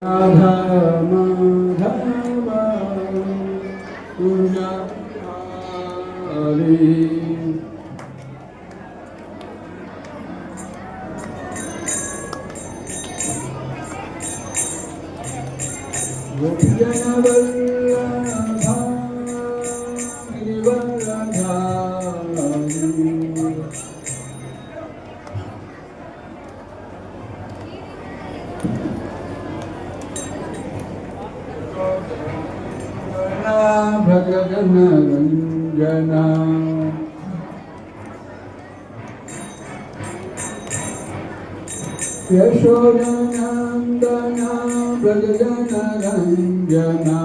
राधा माधवा पूजा हरि गोपीजन वल्लभा गिरिवरधारी भजन रंजना यशोदनंदना भजन रंजना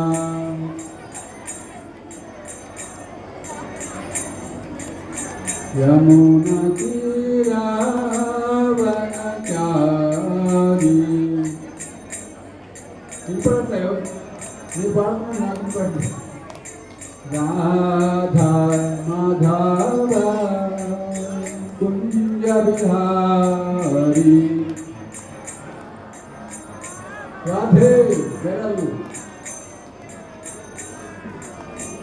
यमुना तीरावनचारी राधा माधव कुंज बिहारी राधे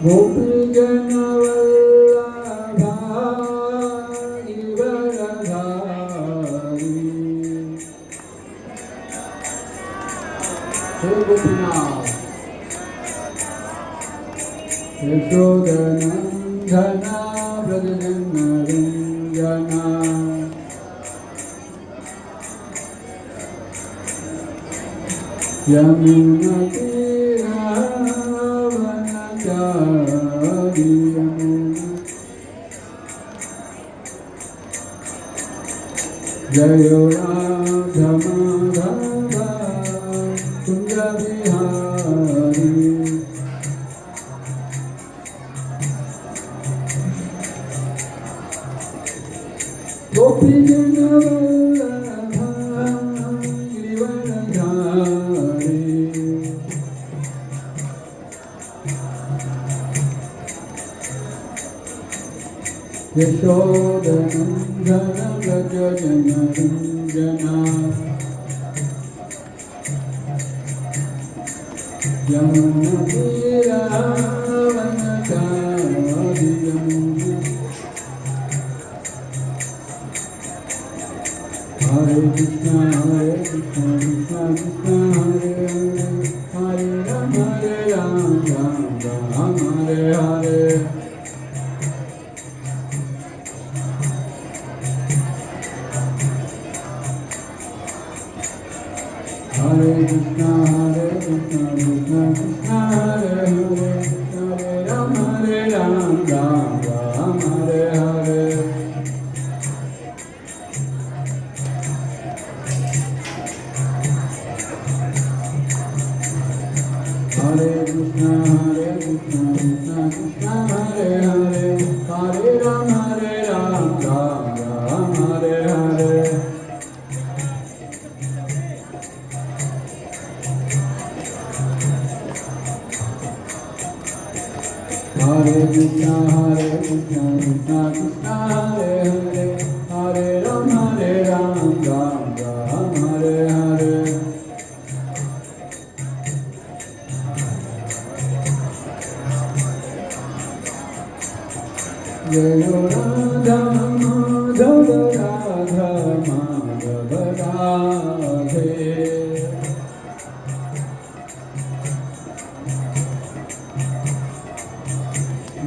गोपी जन वल्लभा गिरिवरधारी हे गोपीनाथ यशोदनंदना व्रजजन रंजना यमुना तीरावनचारी जय राधा माधवा कुंज बिहारी गोपीजन वल्लभा गिरिवरधारी यशोदनंदन व्रजजन रंजना यमुना तीरावनचारी हरे कृष्णा कृष्णा कृष्णा हरे हरे राम राम राम हरे हरे हरे कृष्णा कृष्णा कृष्णा हरे हरे हरे राम राम राम हरे हरे हरे कृष्णा कृष्णा कृष्णा हरे हरे हरे राम राम राम हरे हरे हरे कृष्णा कृष्णा कृष्णा हरे हरे हरे राम राम राम हरे हरे जय राधा माधव राधा माधव राधे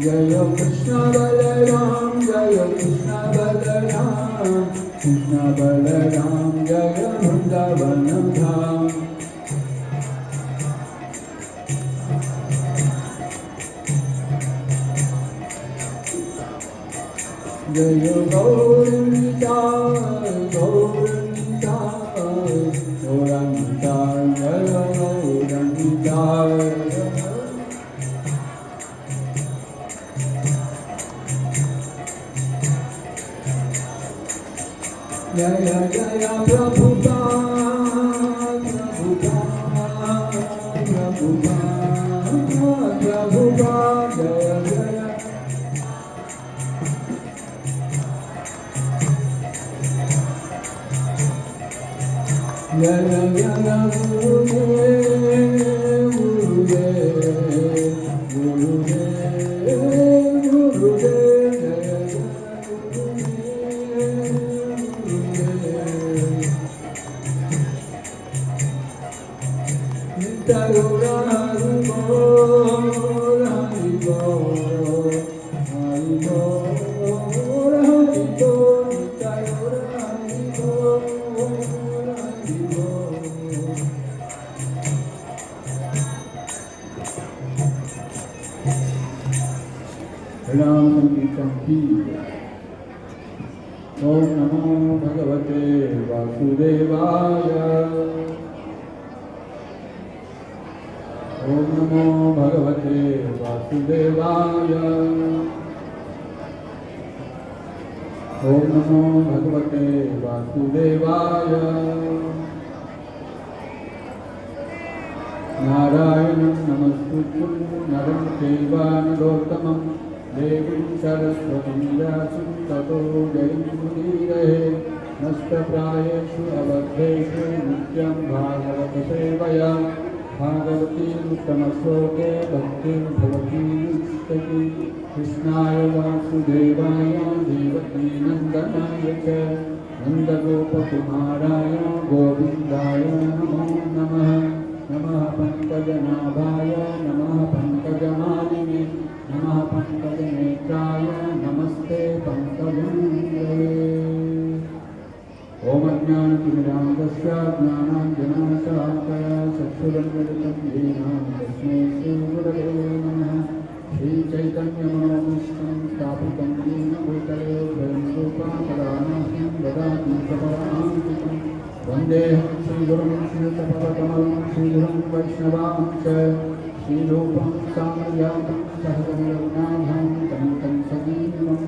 जय कृष्ण बलराम जय कृष्ण बलराम जय वृंदावन धाम जय गौरंगा गौरंगा गौरंगा जय गौरंगा जय जय प्रभुपाद प्रभुपाद प्रभुपाद प्रभुपाद जय जय जय जय गुरुदेव Hare Ram Sankirtan ki Om Namo Bhagavate Vasudevaya Om Namo Bhagavate Vasudevaya Om Namo Bhagavate Vasudevaya Narayanam Namastutyam Naram Chaiva Narottamam Devim Saraswatim Vyasam Tato Jayamudirahe Nashtaprayeshu Avadheshu Nityam Bhagavata Sevaya Bhagavati Uttamasoke Bhaktir Bhavati Nistati Krishnaya Vasudevaya Devaki Nandanaya Cha Nandagopakumaraya Govindaya Namo Namah Namah Pankajanaಭಾಯ Namah Pankajamaline Namah Pankajanetraya Namaste Pankajamundave Om Ajnana-timirandasya Jnana-jnana-salakaya Chakshurunmilitam Yena Tasmai Shri-Gurave Namah Shri Chaitanya-Manobhishtam Sthapitam Yena Bhutale Swayam Rupa Sadanasam Dadati Saparantikam Vandeham Shri-Gurum Shri-Tapavakalam Shri-Gurum Vaishnavāṃ Ca Shri-Rūpam Samayātam Sahagam-Raghunādham Tam Sadīvam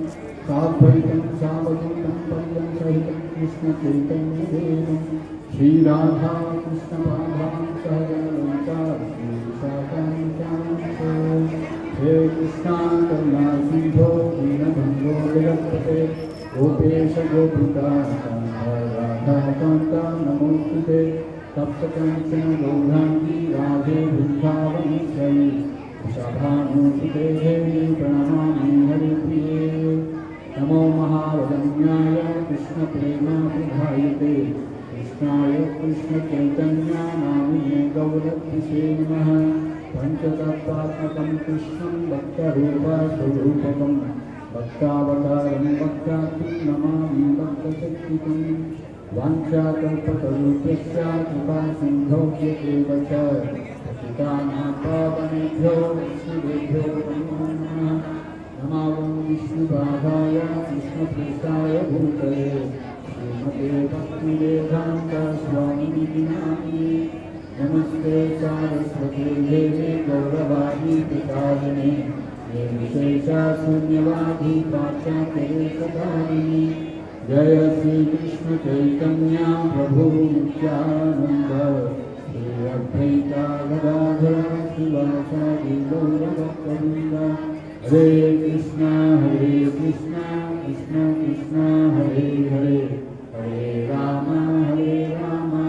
Sadvaitam Savadutam Paryam Sahitam Krishna Chaitanya Devam Shri-Radha Krishna-Padham Sahagam-Lalita Shri-Sakam-Chāṁ He Krishna Karuna-Sindho Dīnabandho Viratpate Gopesha Gopika Radha-Kanta Namostute Tapsakanchana Gaurāṅgi Radhe Vrindavaneshwari Shabhanusute Devi Pranamami Haripriye Namo Mahavadanyaya Krishna Prema Pradhayate Krishnaya Krishna Chaitanya Namine Gauratise Namaha Panchatattva-atmakam Krishnam Bhakta-rupa Swarupakam Bhaktavataram Bhaktatim Namami Bhakta-shaktikam Vanchakalpatarupyasya Kripa-sindho-vyateva ca Patitanah-pavanebhyo Vaishnavebhyo namo namah Namo Vishnu-padaya Krishna-prestaya bhutale Srimate Bhakti-vedanta Swamini Namini Namaste Saraswati Devi Gauravadi Pitājane Nirvishesha Sunyavadi Pācākare-sadhārini Jaya Sri Krishna Chaitanya Prabhu Nityananda Sri Advaita Gadadhara Srivasadi Gaura Bhakta-vrinda Hare Krishna Krishna Krishna Hare Hare Hare Rama Rama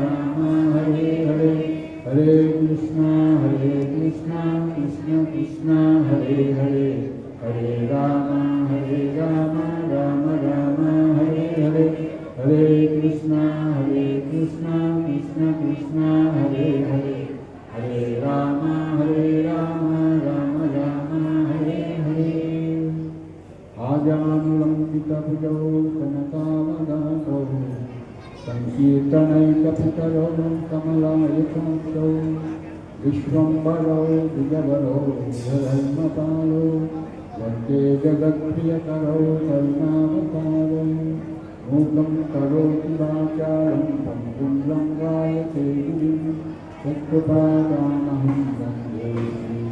Rama Hare Hare Hare Krishna Krishna Krishna Hare Hare Hare Rama Rama Rama Hare Hare Hare Krishna Krishna Krishna Hare Hare Hare Rama Rama Rama Hare Hare Ajanulampita-bhujau Kanaka-vadato Sankirtanai-kapitaro Kamala-yatantau Vishwambaro Vijavaro Dharmapalo Vande Jagat-priyakaro Karunavakaro Mukam karoti vācālam Pangum langāyate gurim Sattvapadānaham Vande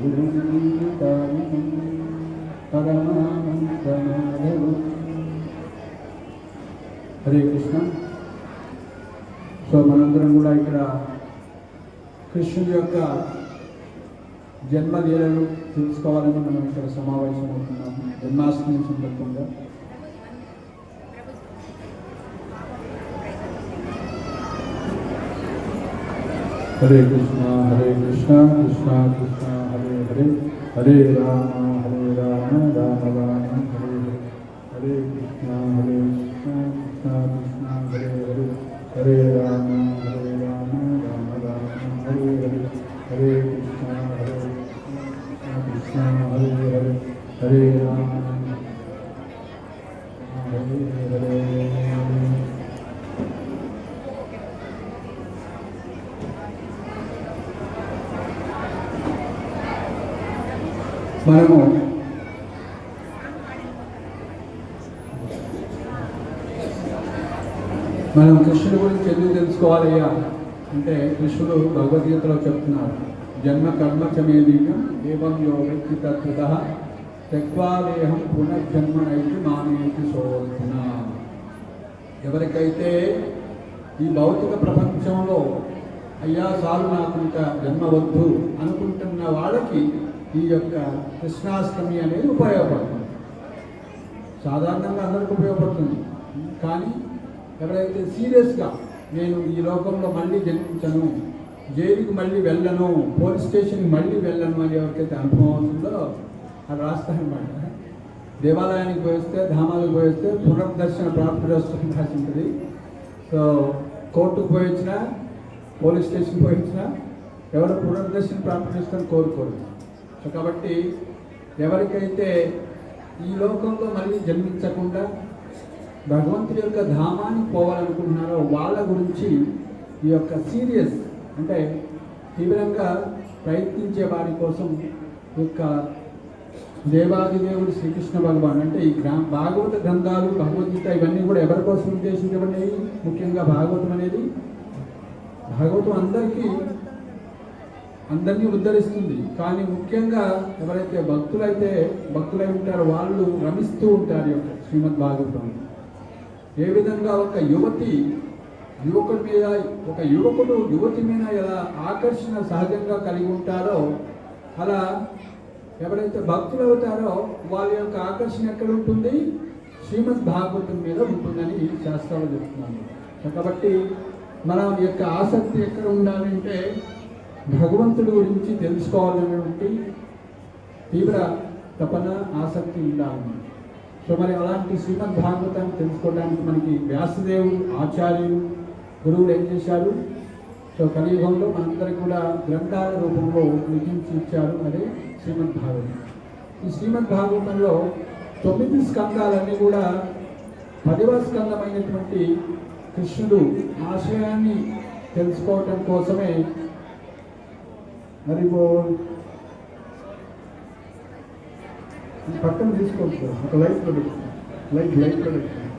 Gurum Gītāvinam Paramānantanādhavam Hare Krishna. So మనందరం కూడా ఇక్కడ కృష్ణుడి యొక్క జన్మలీలను తెలుసుకోవాలని మనం ఇక్కడ సమావేశం అవుతున్నాము జన్మాష్టమి సందర్భంగా. హరే కృష్ణ కృష్ణ కృష్ణ హరే హరే హరే రామ రామ రామ హరే హరే కృష్ణ కృష్ణ కృష్ణ హరే హరే హరే రామ రామ రామ హరే హరే మనము కృష్ణుడి గురించి ఎందుకు తెలుసుకోవాలయ్యా అంటే కృష్ణుడు భగవద్గీతలో చెప్తున్నాడు, జన్మ కర్మ చమేదీయం ఏవం యో వ్యక్తి తత్వత త్యక్వాదేహం పునర్జన్మ నైతి మానేతి సోర్జున. ఎవరికైతే ఈ భౌతిక ప్రపంచంలో అయ్యా చాలు నాకు ఇంకా జన్మ వద్దు అనుకుంటున్న వాళ్ళకి ఈ యొక్క కృష్ణాష్టమి అనేది ఉపయోగపడుతుంది. సాధారణంగా అందరికీ ఉపయోగపడుతుంది, కానీ ఎవరైతే సీరియస్గా నేను ఈ లోకంలో మళ్ళీ జన్మించను, జైలుకి మళ్ళీ వెళ్ళను, పోలీస్ స్టేషన్కి మళ్ళీ వెళ్ళను అని ఎవరికైతే అనుభవం అవుతుందో అది రాస్తారనమాట. దేవాలయానికి పోయిస్తే, ధామాలకు పోయిస్తే పునర్దర్శన ప్రాప్తి వస్తుంది రాసి ఉంటుంది. సో కోర్టుకు పోయించినా, పోలీస్ స్టేషన్కి పోయించినా ఎవరు పునర్దర్శన ప్రాప్తి చేస్తారని కోరుకోరు. సో కాబట్టి ఎవరికైతే ఈ లోకంలో మళ్ళీ జన్మించకుండా భగవంతుడి యొక్క ధామానికి పోవాలనుకుంటున్నారో వాళ్ళ గురించి ఈ యొక్క సీరియస్ అంటే తీవ్రంగా ప్రయత్నించే వారి కోసం ఈ యొక్క దేవాదిదేవుడు శ్రీకృష్ణ భగవాన్ అంటే ఈ భాగవత గ్రంథాలు, భగవద్గీత ఇవన్నీ కూడా ఎవరి కోసం ఉద్దేశించబడినవి? ముఖ్యంగా భాగవతం అనేది భాగవతం అందరినీ ఉద్ధరిస్తుంది, కానీ ముఖ్యంగా ఎవరైతే భక్తులై ఉంటారో వాళ్ళు రమిస్తూ ఉంటారు ఈ యొక్క శ్రీమద్ భాగవతం. ఏ విధంగా ఒక యువకుడు యువతి మీద ఎలా ఆకర్షణ సహజంగా కలిగి ఉంటారో అలా ఎవరైతే భక్తులు అవుతారో వాళ్ళ యొక్క ఆకర్షణ ఎక్కడ ఉంటుంది? శ్రీమద్ భాగవతం మీద ఉంటుందని శాస్త్రాలు చెప్తున్నాను. కాబట్టి మన యొక్క ఆసక్తి ఎక్కడ ఉండాలంటే భగవంతుడి గురించి తెలుసుకోవాలనేటువంటి తీవ్ర తపన, ఆసక్తి ఉండాలి. సో మరి అలాంటి శ్రీమద్ భాగవతాన్ని తెలుసుకోవడానికి మనకి వ్యాసదేవుడు ఆచార్యులు గురువులు ఏం చేశారు? సో కలియుగంలో మనందరికీ కూడా గ్రంథాల రూపంలో లిఖించి ఇచ్చారు, అదే శ్రీమద్ భాగవతం. ఈ శ్రీమద్ భాగవతంలో 9 స్కందాలన్నీ కూడా 10వ స్కందమైనటువంటి కృష్ణుడు ఆశయాన్ని తెలుసుకోవటం కోసమే పక్కన తీసుకోవచ్చు, ఒక లైట్ ప్రొడక్షన్.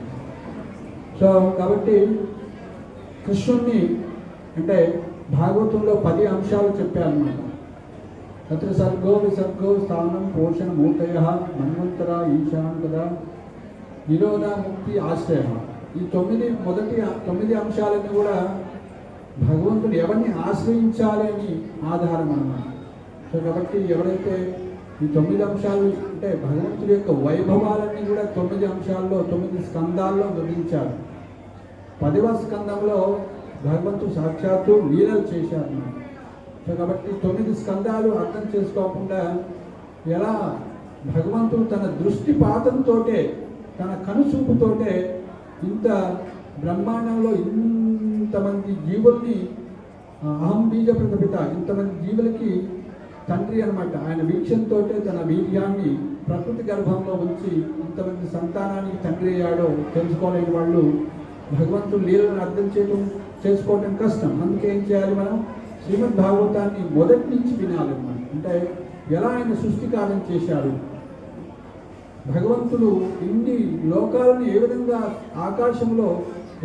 సో కాబట్టి కృష్ణుణ్ణి అంటే భాగవతంలో 10 అంశాలు చెప్పారన్నమాట. తత్ర సర్గో విసర్గో స్థానం పోషణ మూతయ మన్వంతర ఈశాన్ కదా నిరోధ ముక్తి ఆశ్రయ. ఈ 9 అంశాలన్నీ కూడా భగవంతుడు ఎవరిని ఆశ్రయించాలి అని ఆధారం అన్నమాట. సో కాబట్టి ఎవరైతే ఈ 9 అంశాలు అంటే భగవంతుడి యొక్క వైభవాలన్నీ కూడా 9 అంశాల్లో 9 స్కందాల్లో వివరించారు. 10వ స్కందంలో భగవంతుడు సాక్షాత్తు లీలలు చేశారు. సో కాబట్టి 9 స్కందాలు అర్థం చేసుకోకుండా ఎలా భగవంతుడు తన దృష్టిపాతంతోటే, తన కనుచూపుతోటే ఇంత బ్రహ్మాండంలో ఇంతమంది జీవుల్ని అహం బీజ ప్రతిపిత ఇంతమంది జీవులకి తండ్రి అనమాట. ఆయన వీక్షణతో తన వీర్యాన్ని ప్రకృతి గర్భంలో ఉంచి ఇంతమంది సంతానానికి తండ్రి అయ్యాడో తెలుసుకోలేని వాళ్ళు భగవంతుడు లీలను అర్థం చేసుకోవడం కష్టం. అందుకే ఏం చేయాలి? మనం శ్రీమద్ భాగవతాన్ని మొదటి నుంచి వినాలన్నమాట. అంటే ఎలా ఆయన సృష్టికారం చేశారు, భగవంతుడు ఇన్ని లోకాలను ఏ విధంగా ఆకాశంలో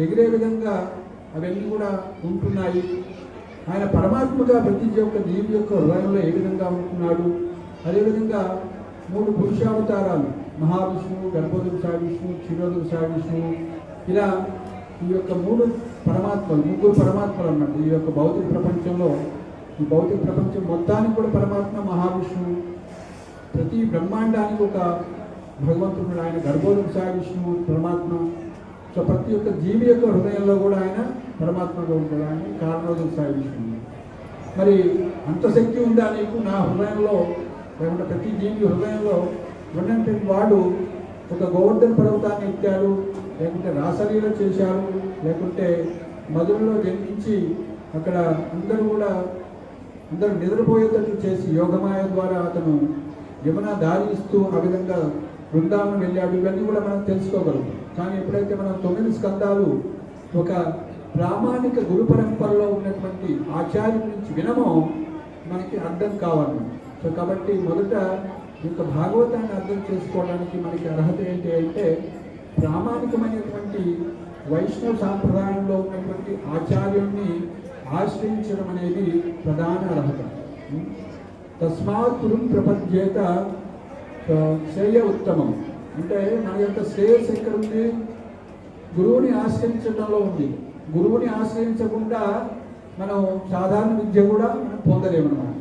ఎగిరే విధంగా అవన్నీ కూడా ఉంటున్నాయి, ఆయన పరమాత్మగా ప్రతి ఒక్క జీవి యొక్క హృదయంలో ఏ విధంగా ఉంటున్నాడు. అదేవిధంగా 3 పురుషావతారాలు మహావిష్ణువు, గర్భోదక విష్ణువు, క్షీరోదక విష్ణువు, ఇలా ఈ యొక్క 3 పరమాత్మలు అన్నమాట. ఈ యొక్క భౌతిక ప్రపంచంలో ఈ భౌతిక ప్రపంచం మొత్తానికి కూడా పరమాత్మ మహావిష్ణువు, ప్రతి బ్రహ్మాండానికి ఒక భగవంతుడు ఆయన గర్భోదక విష్ణువు పరమాత్మ. సో ప్రతి ఒక్క జీవి యొక్క హృదయంలో కూడా ఆయన పరమాత్మగా ఉంటాడు, ఆయన కారణోదక విష్ణువు. మరి అంత శక్తి ఉందా నీకు నా హృదయంలో, లేకుంటే ప్రతి జీవి హృదయంలో ఉన్నంటే వాడు ఒక గోవర్ధన పర్వతాన్ని ఎక్కాడు, లేకుంటే రాసలీల చేశారు, లేకుంటే మధురలో జన్మించి అక్కడ అందరూ నిద్రపోయేటట్లు చేసి యోగమాయ ద్వారా అతను యమున దారి ఇస్తూ ఆ విధంగా బృందావనం వెళ్ళాడు. ఇవన్నీ కూడా మనం తెలుసుకోగలం. కానీ ఎప్పుడైతే మనం 9 స్కందాలు ఒక ప్రామాణిక గురు పరంపరలో ఉన్నటువంటి ఆచార్యుల నుంచి వినమో మనకి అర్థం కావాలి. సో కాబట్టి మొదట ఇంకా భాగవతాన్ని అర్థం చేసుకోవడానికి మనకి అర్హత ఏంటి అంటే ప్రామాణికమైనటువంటి వైష్ణవ సాంప్రదాయంలో ఉన్నటువంటి ఆచార్యుల్ని ఆశ్రయించడం అనేది ప్రధాన అర్హత. తస్మాత్ గురుం ప్రపద్యేత శ్రేయ ఉత్తమం. అంటే మన యొక్క శ్రేయస్సు ఎక్కడ ఉంది? గురువుని ఆశ్రయించడంలో ఉంది. గురువుని ఆశ్రయించకుండా మనం సాధారణ విద్య కూడా మనం పొందలేమన్నమాట.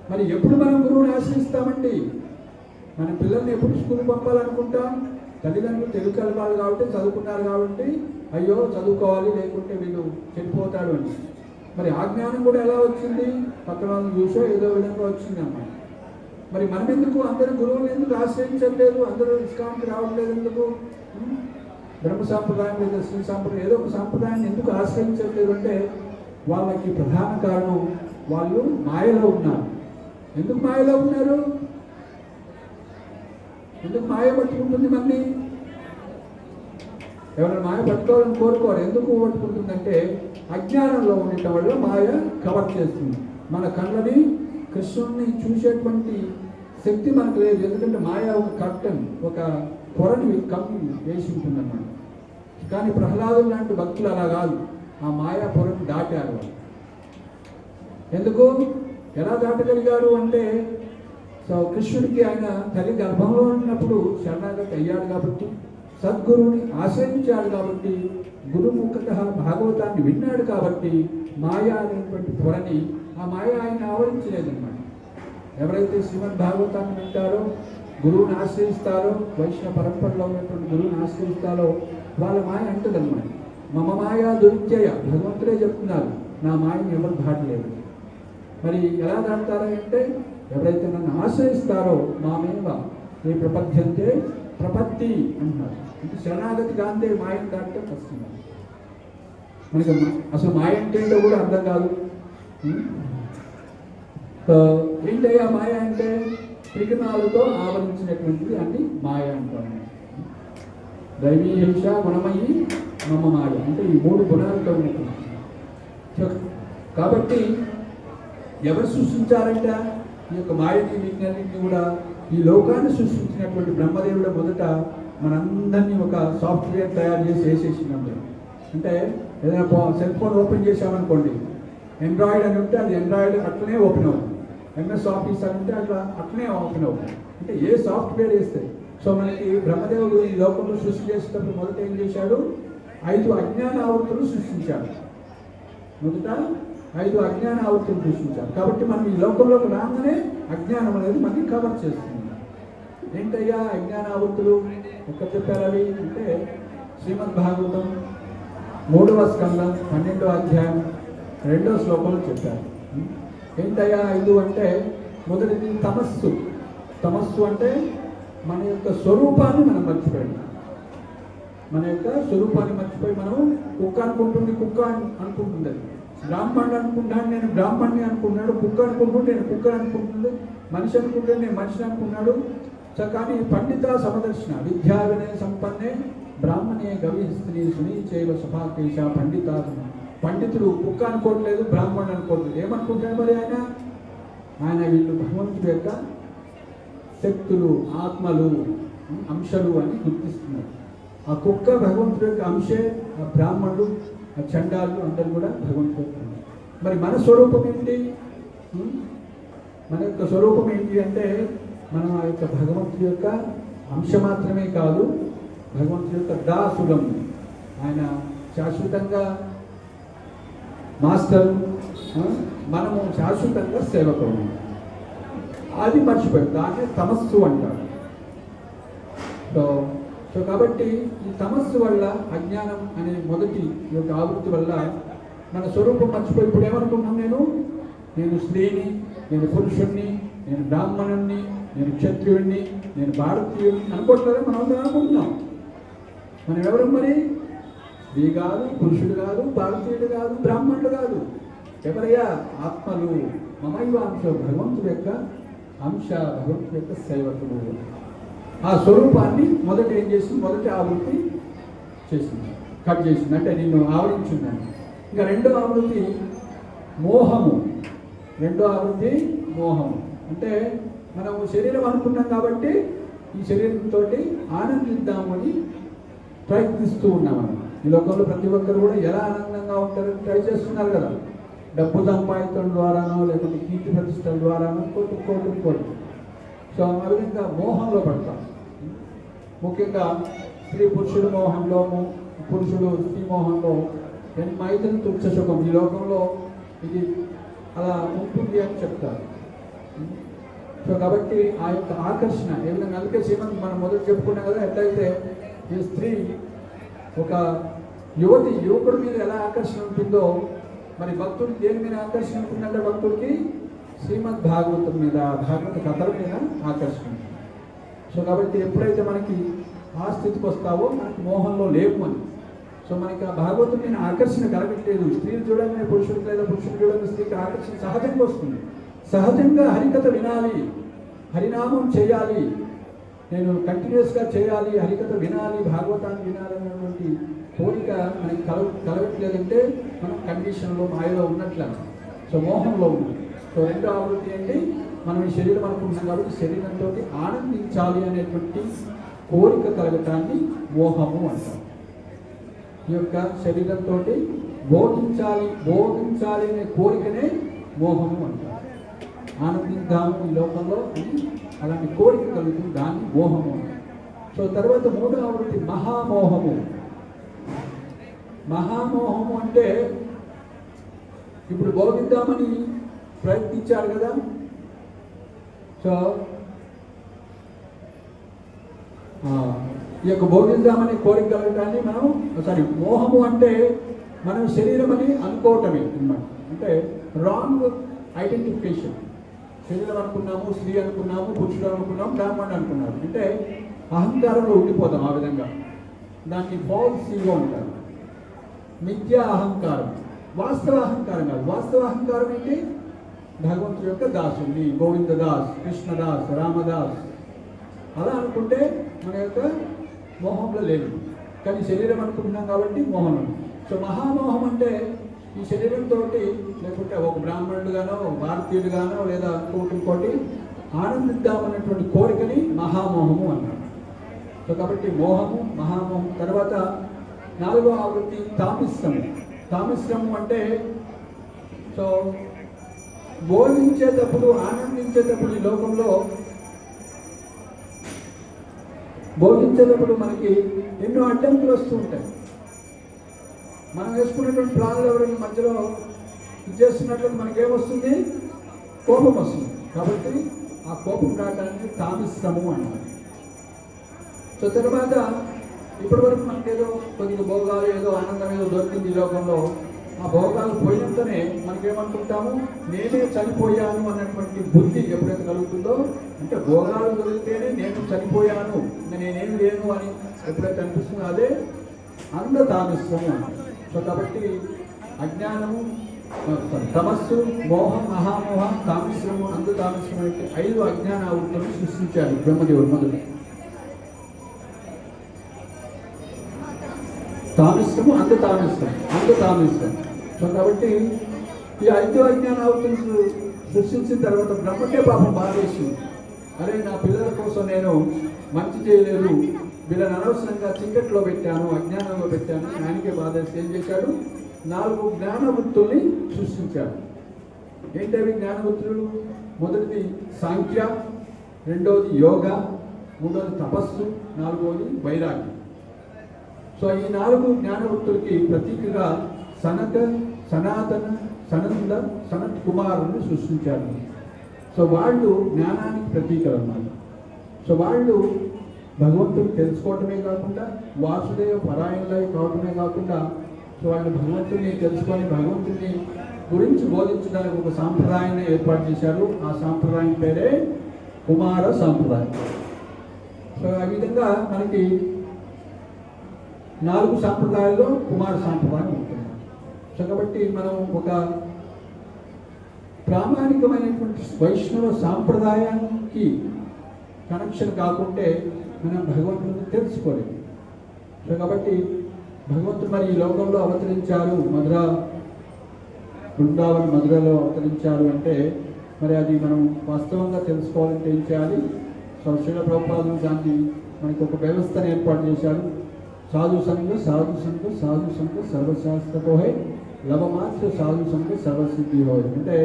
మరి ఎప్పుడు మనం గురువుని ఆశ్రయిస్తామండి? మన పిల్లల్ని ఎప్పుడు స్కూల్ పంపాలనుకుంటాం? తల్లిదండ్రులు తెలుగు కలపాలి కాబట్టి, చదువుకున్నారు కాబట్టి, అయ్యో చదువుకోవాలి లేకుంటే వీళ్ళు చెడిపోతాడు అని. మరి ఆ జ్ఞానం కూడా ఎలా వచ్చింది? పక్కన వాళ్ళని చూసో ఏదో విధంగా వచ్చింది అన్నమాట. మరి మనం ఎందుకు అందరూ గురువులు ఎందుకు ఆశ్రయించట్లేదు? అందరూ ఇస్కాన్కి రావట్లేదు ఎందుకు? బ్రహ్మ సాంప్రదాయం లేదా శ్రీ సాంప్రదాయం ఏదో ఒక సాంప్రదాయాన్ని ఎందుకు ఆశ్రయించట్లేదు అంటే వాళ్ళకి ప్రధాన కారణం వాళ్ళు మాయలో ఉన్నారు. ఎందుకు మాయలో ఉన్నారు? ఎందుకు మాయ పట్టుకుంటుంది? మళ్ళీ ఎవరైనా మాయ పట్టుకోవాలని కోరుకోరు. ఎందుకు పట్టుకుంటుందంటే అజ్ఞానంలో ఉండటం వల్ల మాయ కవర్ చేస్తుంది. మన కళ్ళని కృష్ణుడిని చూసేటువంటి శక్తి మనకు లేదు. ఎందుకంటే మాయ ఒక కర్టన్, ఒక పొరని కప్పి వేసి ఉంటుందన్నమాట. కానీ ప్రహ్లాదులు లాంటి భక్తులు అలా కాదు, ఆ మాయా పొరని దాటారు. ఎందుకు ఎలా దాటగలిగారు అంటే కృష్ణుడికి ఆయన తల్లి గర్భంలో ఉన్నప్పుడు శరణాగతి అయ్యాడు కాబట్టి, సద్గురువుని ఆశ్రయించాడు కాబట్టి, గురుముఖత భాగవతాన్ని విన్నాడు కాబట్టి మాయా అనేటువంటి పొరని ఆ మాయ ఆయన ఆవరించలేదన్నమాట. ఎవరైతే శ్రీమద్ భాగవతాన్ని వింటారో, గురువుని ఆశ్రయిస్తారో, వైష్ణవ పరంపరలో ఉన్నటువంటి గురువుని ఆశ్రయిస్తారో వాళ్ళ మాయ అంటదన్నమాట. మమ మాయా దురిత్యయ, భగవంతుడే చెప్తున్నారు, నా మాయని ఎవరు దాటలేదు. మరి ఎలా దాటుతారు అంటే ఎవరైతే నన్ను ఆశ్రయిస్తారో మామేవ ఏ ప్రపద్యంతే ప్రపత్తి అంటున్నారు. అంటే శరణాగతి కాంతే మాయను దాటితే కష్టం. మనకి అసలు మాయ అంటే ఏంటో కూడా అర్థం కాదు. ఏంటయ్యా మాయ అంటే త్రిగుణాలతో ఆవరించినటువంటిది అని మాయ అంటారు. దైవీ హింస గుణమయ్యి మమ మాయ అంటే ఈ 3 గుణాలతో ఉన్నటువంటి. కాబట్టి ఎవరు సృష్టించారంట ఈ యొక్క మాయని విజ్ఞానాన్ని కూడా? ఈ లోకాన్ని సృష్టించినటువంటి బ్రహ్మదేవుడు మొదట మనందరినీ ఒక సాఫ్ట్వేర్ తయారు చేసి వేసేసినప్పుడు. అంటే ఏదైనా సెల్ ఫోన్ ఓపెన్ చేసామనుకోండి, ఎండ్రాయిడ్ అని ఉంటే అది ఎండ్రాయిడ్ అట్లనే ఓపెన్ అవుతుంది. ఎంఎస్ ఆఫీస్ అని ఉంటే అట్లనే ఓపెన్ అవుతుంది. అంటే ఏ సాఫ్ట్వేర్ వేస్తే. సో మనకి బ్రహ్మదేవుడు ఈ లోకంలో సృష్టి చేసేటప్పుడు మొదట ఏం చేశాడు? 5 అజ్ఞాన ఆవృత్తులు సృష్టించాడు. మొదట 5 అజ్ఞాన ఆవృత్తులు సృష్టించారు. కాబట్టి మనం ఈ లోకంలోకి రాగానే అజ్ఞానం అనేది మనకి కవర్ చేస్తుంది. ఏంటయ్యా అజ్ఞాన ఆవృత్తులు ఎక్కడ చెప్పారు అవి అంటే శ్రీమద్ భాగవతం 3వ స్కందం 12వ అధ్యాయం 2వ శ్లోకంలో చెప్పారు. ఏంటయ్యా 5 అంటే మొదటిది తమస్సు. తమస్సు అంటే మన యొక్క స్వరూపాన్ని మనం మర్చిపోయాం. మన యొక్క స్వరూపాన్ని మర్చిపోయి మనం కుక్క అనుకుంటుంది, కుక్క అనుకుంటుంది. అది బ్రాహ్మణుడు అనుకుంటాను, నేను బ్రాహ్మణ్ణి అనుకున్నాడు. కుక్క అనుకుంటుంటే నేను కుక్క అనుకుంటుంది. మనిషి అనుకుంటే నేను మనిషిని అనుకున్నాడు. సో కానీ పండిత సమదర్శన విద్యా వినయ సంపన్నే బ్రాహ్మణే గవిస్త్రీ సునీ చైవ సభాకేశ పండిత. పండితుడు కుక్క అనుకోవట్లేదు, బ్రాహ్మణుడు అనుకోవట్లేదు. ఏమనుకుంటాడు మరి ఆయన వీళ్ళు భగవంతుడి యొక్క శక్తులు, ఆత్మలు, అంశాలు అని గుర్తిస్తున్నారు. ఆ కుక్క భగవంతుడి యొక్క అంశే, ఆ బ్రాహ్మణుడు, ఆ చండాలు అందరూ కూడా భగవంతుడు. మరి మన స్వరూపం ఏంటి? మన యొక్క స్వరూపం ఏంటి అంటే మనం ఆ యొక్క భగవంతుడి యొక్క అంశ మాత్రమే కాదు, భగవంతుడి యొక్క దాసులం. ఆయన శాశ్వతంగా మాస్టర్, మనము శాశ్వతంగా సేవకులు. అది మర్చిపోయి దాన్ని తమస్సు అంటారు. సో కాబట్టి ఈ తమస్సు వల్ల, అజ్ఞానం అనే మొదటి యొక్క ఆవృత్తి వల్ల మన స్వరూపం మర్చిపోయి ఇప్పుడు ఏమనుకుంటున్నాం? నేను స్త్రీని, నేను పురుషుణ్ణి, నేను బ్రాహ్మణుణ్ణి, నేను క్షత్రియుణ్ణి, నేను భారతీయుడిని అనుకోవట్లేదా? మనం అందరం అనుకుంటున్నాం. మనం ఎవరు మరి? స్త్రీ కాదు, పురుషుడు కాదు, భారతీయుడు కాదు, బ్రాహ్మణుడు కాదు. ఎవరయ్యా? ఆత్మలు. మమైవ అంశ, భగవంతుడి యొక్క అంశ, భగవంతుడి యొక్క సేవకుడు. ఆ స్వరూపాన్ని మొదట ఏం చేసింది? మొదటి ఆవృత్తి చేసింది, కట్ చేసింది. అంటే నిన్ను ఆవరించిందని. ఇంకా 2వ ఆవృత్తి మోహము. 2వ ఆవృత్తి మోహము. అంటే మనం శరీరం అనుకున్నాం కాబట్టి ఈ శరీరంతో ఆనందిద్దామని ప్రయత్నిస్తూ ఉన్నాం మనం. ఈ లోకంలో ప్రతి ఒక్కరు కూడా ఎలా ఆనందంగా ఉంటారని ట్రై చేస్తున్నారు కదా. డబ్బు సంపాదించడం ద్వారానో లేకపోతే కీర్తి ప్రతిష్టల ద్వారానో కోరుకోవడం. సో ఆ విధంగా మోహంలో పడతాం. ముఖ్యంగా స్త్రీ పురుషుడు మోహంలో, పురుషుడు స్త్రీ మోహంలో మైదన తుచ్చ సుఖం ఈ లోకంలో ఇది అలా ఉంటుంది అని చెప్తారు. సో కాబట్టి ఆ యొక్క ఆకర్షణ ఏ విధంగా అందుకే శ్రీమంత్ మనం మొదటి చెప్పుకున్నాం కదా, ఎట్లయితే ఈ స్త్రీ ఒక యువకుడి మీద ఎలా ఆకర్షణ ఉంటుందో మరి భక్తుడికి దేని మీద ఆకర్షణ ఉంటుందంటే భక్తుడికి శ్రీమద్ భాగవతం మీద, భాగవత కథల మీద ఆకర్షణ ఉంటుంది. సో కాబట్టి ఎప్పుడైతే మనకి ఆ స్థితికి వస్తావో మనకి మోహంలో లేవు అని. సో మనకి ఆ భాగవతం మీద ఆకర్షణ కలగట్లేదు. స్త్రీలు చూడగానే పురుషుడికి లేదా పురుషుడు చూడగానే స్త్రీకి ఆకర్షణ సహజంగా వస్తుంది. సహజంగా హరికథ వినాలి, హరినామం చేయాలి, నేను కంటిన్యూస్గా చేయాలి, హరికథ వినాలి, భాగవతాన్ని వినాలి అనేటువంటి కోరిక మనకి కలగట్లేదంటే మనం కండిషన్లో మాయలో ఉన్నట్ల. సో మోహంలో ఉంది. సో రెండో ఆవృత్తి ఏంటి, మనం ఈ శరీరం అనుకుంటున్నాం కాబట్టి శరీరంతో ఆనందించాలి అనేటువంటి కోరిక కలగటాన్ని మోహము అంటారు. ఈ యొక్క శరీరంతో భోగించాలి అనే కోరికనే మోహము అంటారు. ఆనందిద్దాము ఈ లోకంలో అని అలాంటి కోరిక కలుగుతుంది, దాన్ని మోహము అంటారు. సో తర్వాత మూడో ఆవృత్తి మహామోహము. మహామోహము అంటే ఇప్పుడు భోగిద్దామని ప్రయత్నించారు కదా. సో ఈ యొక్క భోగిద్దామని కోరిక కలగటాన్ని మోహము అంటే మనం శరీరం అని అనుకోవటమే అన్నమాట. అంటే రాంగ్ ఐడెంటిఫికేషన్. శరీరం అనుకున్నాము, స్త్రీ అనుకున్నాము, పురుషుడు అనుకున్నాము, బ్రాహ్మణుడు అనుకున్నాము. అంటే అహంకారంలో ఉండిపోతాం. ఆ విధంగా దాన్ని ఫాల్స్ ఈగో అంటారు, మిథ్యా అహంకారం. వాస్తవ అహంకారం కాదు. వాస్తవ అహంకారం ఏంటి, భగవంతుడి యొక్క దాసుని, గోవిందదాస్, కృష్ణదాస్, రామదాస్ అలా అనుకుంటే మన యొక్క మోహంలో లేదు. కానీ శరీరం అనుకుంటున్నాం కాబట్టి మోహం. సో మహామోహం అంటే ఈ శరీరంతో లేకుంటే ఒక బ్రాహ్మణుడుగానో, ఒక భారతీయుడుగానో లేదా ఇంకోటి ఆనందిద్దామన్నటువంటి కోరికని మహామోహము అన్నారు. సో కాబట్టి మోహము, మహామోహం. తర్వాత నాలుగో ఆవృత్తి తామిశ్రము. తామిశ్రము అంటే సో బోధించేటప్పుడు, ఆనందించేటప్పుడు ఈ లోకంలో బోధించేటప్పుడు మనకి ఎన్నో అడ్డంకులు వస్తూ ఉంటాయి. మనం వేసుకున్నటువంటి ప్లాన్లు ఎవరైనా మధ్యలో చేస్తున్నట్లయితే మనకేమొస్తుంది, కోపం వస్తుంది. కాబట్టి ఆ కోపం రావడానికి తామిశ్రము అన్నారు. సో తర్వాత ఇప్పటి వరకు మనకేదో కొద్దిగా భోగాలు, ఏదో ఆనందం ఏదో దొరికింది ఈ లోకంలో. ఆ భోగాలు పోయినంతనే మనకేమనుకుంటాము, నేనే చనిపోయాను అన్నటువంటి బుద్ధి ఎప్పుడైతే కలుగుతుందో, అంటే భోగాలు దొరికితేనే నేను చనిపోయాను, నేనేమి లేను అని ఎప్పుడైతే అనిపిస్తుందో అదే అంధతామిశ్రము అంటారు. సో కాబట్టి అజ్ఞానము, తమస్సు, మోహం, మహామోహం, తామిశ్రము, అంధతామిశ్రము అంటే 5 అజ్ఞాన ఆవృత్తులను సృష్టించారు బ్రహ్మదేవుడు మొదలు. తామిశ్రము, అంధతామిశ్రం. సో కాబట్టి ఈ 5 అజ్ఞాన ఆవృత్తులను సృష్టించిన తర్వాత బ్రహ్మకే పాపం బాధేసింది. అరే నా పిల్లల కోసం నేను మంచి చేయలేదు, వీళ్ళని అనవసరంగా చీకట్లో పెట్టాను, అజ్ఞానంలో పెట్టాను, ఆయనకే బాధేసి ఏం చేశాడు, 4 జ్ఞానవృత్తుల్ని సృష్టించాడు. ఏంటవి జ్ఞానవృత్తులు? మొదటిది సాంఖ్య, రెండవది యోగ, మూడవది తపస్సు, 4వది వైరాగ్యం. సో ఈ 4 జ్ఞానవృత్తులకి ప్రతీకగా సనత్ కుమారుని సృష్టించారు. సో వాళ్ళు జ్ఞానానికి ప్రతీకలు అన్నమాట. సో వాళ్ళు భగవంతుని తెలుసుకోవటమే కాకుండా, వాసుదేవ పరాయణులై కావటమే కాకుండా, సో వాళ్ళు భగవంతుని తెలుసుకొని భగవంతుని గురించి బోధించడానికి ఒక సాంప్రదాయాన్ని ఏర్పాటు చేశారు. ఆ సాంప్రదాయం పేరే కుమార సాంప్రదాయం. సో ఆ విధంగా మనకి 4 సాంప్రదాయాల్లో కుమార సాంప్రదాయం ఉంటుంది. సో కాబట్టి మనం ఒక ప్రామాణికమైనటువంటి వైష్ణవ సాంప్రదాయానికి కనెక్షన్ కాకుంటే మనం భగవంతుని తెలుసుకోలేము. సో కాబట్టి భగవంతుడు మరి ఈ లోకంలో అవతరించారు, బృందావన్ మధురలో అవతరించారు అంటే మరి అది మనం వాస్తవంగా తెలుసుకోవాలంటే ఏం చేయాలి? సో శ్రీల ప్రభుపాదులు దాన్ని మనకి ఒక వ్యవస్థను ఏర్పాటు చేశారు. సాధు సంఘ సాధు సంఘ సాధు సంఘ సర్వశాస్త్రతో హై లవమాత్ర సాధు సంఘ సర్వసిద్ధి హోయ్. అంటే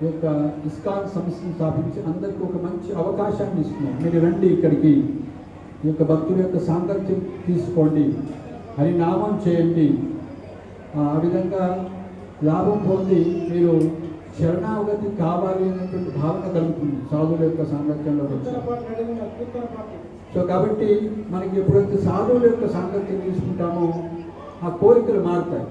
ఈ యొక్క ఇస్కాన్ సంస్థను స్థాపించి అందరికీ ఒక మంచి అవకాశాన్ని ఇస్తున్నాం. మీరు రండి ఇక్కడికి, ఈ యొక్క భక్తుల యొక్క సాంగత్యం తీసుకోండి, హరినామం చేయండి. ఆ విధంగా లాభం పొంది మీరు శరణాగతి కావాలి అనేటువంటి భావన కలుగుతుంది సాధువుల యొక్క సాంగత్యంలోకి వచ్చి. సో కాబట్టి మనకి ఎప్పుడైతే సాధువుల యొక్క సాంగత్యం తీసుకుంటామో ఆ కోరికలు మారుతాయి.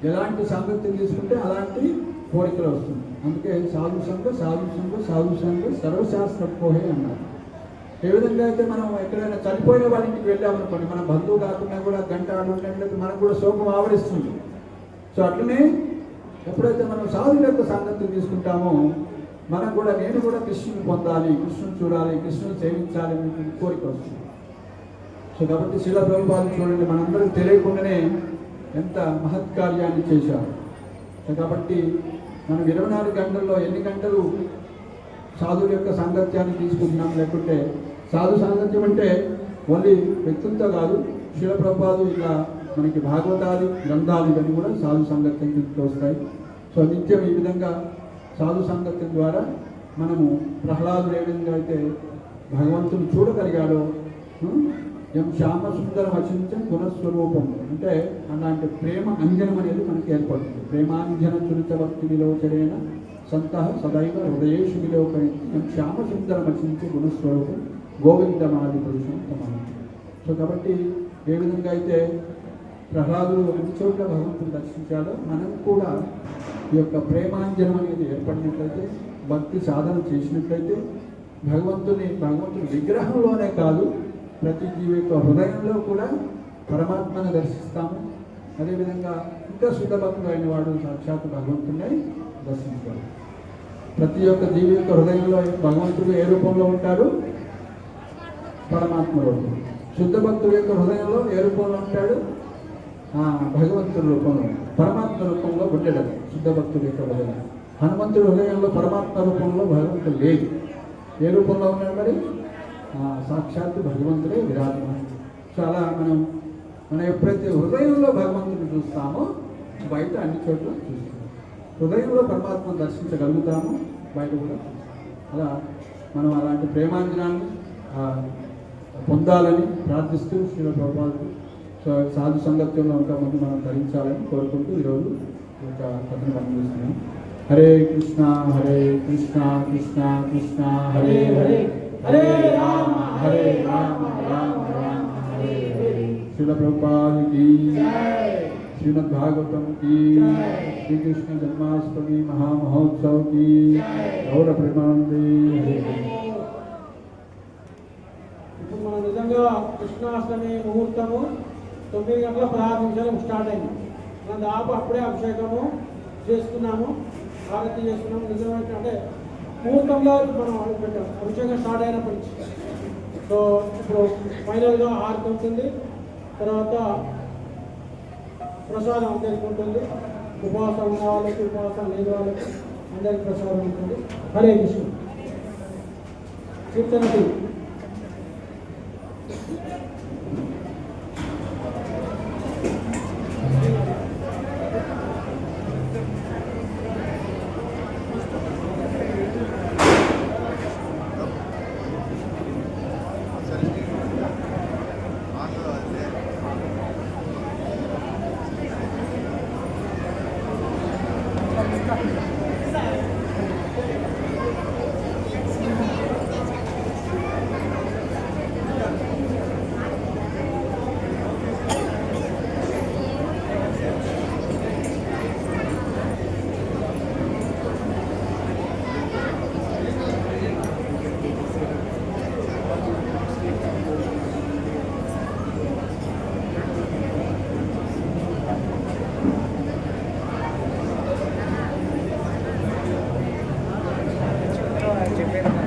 ఎలాంటి సాంగత్యం తీసుకుంటే అలాంటి కోరికలు వస్తుంది. అందుకే సాధు సంఘ సాధు సంఘ సాధు సంఘ సర్వశాస్త్ర పోహే అన్నారు. ఏ విధంగా అయితే మనం ఎక్కడైనా చనిపోయిన వాళ్ళ ఇంటికి వెళ్ళామనుకోండి, మన బంధువు కాకుండా కూడా గంట ఆడుతున్నట్లయితే మనకు కూడా శోకం ఆవరిస్తుంది. సో అట్లనే ఎప్పుడైతే మనం సాధువుల యొక్క సాంగత్యం తీసుకుంటామో మనకు కూడా నేను కూడా కృష్ణుని పొందాలి, కృష్ణుని చూడాలి, కృష్ణుని సేవించాలి అనే కోరిక వస్తుంది. సో కాబట్టి శ్రీల ప్రభుపాదులు చూడండి, మనందరికీ తెలియకుండానే ఎంత మహత్కార్యాన్ని చేశారు. సో కాబట్టి మనం 24 గంటల్లో ఎన్ని గంటలు సాధువుల యొక్క సాంగత్యాన్ని తీసుకుంటున్నాం. లేకుంటే సాధు సాంగత్యం అంటే ఓన్లీ వ్యక్తులతో కాదు, శ్రీల ప్రభుపాదులు ఇలా మనకి భాగవతాది గ్రంథాలు ఇవన్నీ కూడా సాధు సాంగత్యం కిందకి వస్తాయి. సో నిత్యం ఈ విధంగా సాధు సాంగత్యం ద్వారా మనము ప్రహ్లాదుడు ఏ విధంగా అయితే భగవంతుని చూడగలిగాడో, ఎం శ్యామ సుందరం అచించం గుణస్వరూపం అంటే అలాంటి ప్రేమ అంజనం అనేది మనకి ఏర్పడుతుంది. ప్రేమాంజన చురిత భక్తి విలోచనైన సంత సదైవ హృదయేషు విలోకైంది ఎం శ్యామ సుందరం అచించే గుణస్వరూపం గోవిందమాది పురుషం తమను. సో కాబట్టి ఏ విధంగా అయితే ప్రహ్లాదుడు అన్ని చోట్ల భగవంతుని దర్శించాలో మనం కూడా ఈ యొక్క ప్రేమాంజనం అనేది ఏర్పడినట్లయితే, భక్తి సాధన చేసినట్లయితే భగవంతుని విగ్రహంలోనే కాదు ప్రతి జీవి యొక్క హృదయంలో కూడా పరమాత్మను దర్శిస్తాము. అదేవిధంగా ఇంకా శుద్ధ భక్తుడు అయిన వాడు సాక్షాత్ భగవంతుని దర్శించాడు. ప్రతి ఒక్క జీవి యొక్క హృదయంలో భగవంతుడు ఏ రూపంలో ఉంటాడు? పరమాత్మ రూపం. శుద్ధ భక్తుడి యొక్క హృదయంలో ఏ రూపంలో ఉంటాడు? భగవంతుడి రూపంలో, పరమాత్మ రూపంలో ఉండేది శుద్ధ భక్తుడి యొక్క హృదయం. హనుమంతుడి హృదయంలో పరమాత్మ రూపంలో భగవంతుడు లేదు. ఏ రూపంలో ఉన్నాడు మరి? సాక్షాత్తు భగవంతుడే విరాజమానం. సో అలా మనం ఎప్పుడైతే హృదయంలో భగవంతుని చూస్తామో బయట అన్ని చోట్ల చూస్తాం. హృదయంలో పరమాత్మను దర్శించగలుగుతాము, బయట కూడా అలా మనం అలాంటి ప్రేమాంజనాన్ని పొందాలని ప్రార్థిస్తూ శ్రీల ప్రభుపాదులు సో సాధు సంగత్యంలో ఉంటామంది మనం ధరించాలని కోరుకుంటూ ఈరోజు ఒక కథను పంపిస్తున్నాం. హరే కృష్ణ హరే కృష్ణ కృష్ణ కృష్ణ హరే హరే హరే రామ రామ రామ హరే హరే. శ్రీల ప్రభుపాదుకి శ్రీమద్ భాగవతం की శ్రీకృష్ణ జన్మాష్టమి మహామహోత్సవ్ की గౌర ప్రేమానందే. ఇప్పుడు మనం నిజంగా కృష్ణాష్టమి ముహూర్తము 9 గంటల 16 నిమిషాలకు స్టార్ట్ అయింది. మనం దాదాపు అప్పుడే అభిషేకము చేసుకున్నాము, హారతి చేసుకున్నాము. నిజమైతే అంటే ముహూర్తంలో మనం పెట్టాము, అభిషేకం స్టార్ట్ అయినప్పటి నుంచి. సో ఇప్పుడు ఫైనల్గా హారతి ఉంటుంది, తర్వాత ప్రసాదం అందరికీ ఉంటుంది. ఉపవాసం ఉన్న వాళ్ళకి, ఉపవాసం లేని వాళ్ళకి అందరికీ ప్రసాదం ఉంటుంది. హరే కృష్ణ. కీర్తనకి చెప్పేది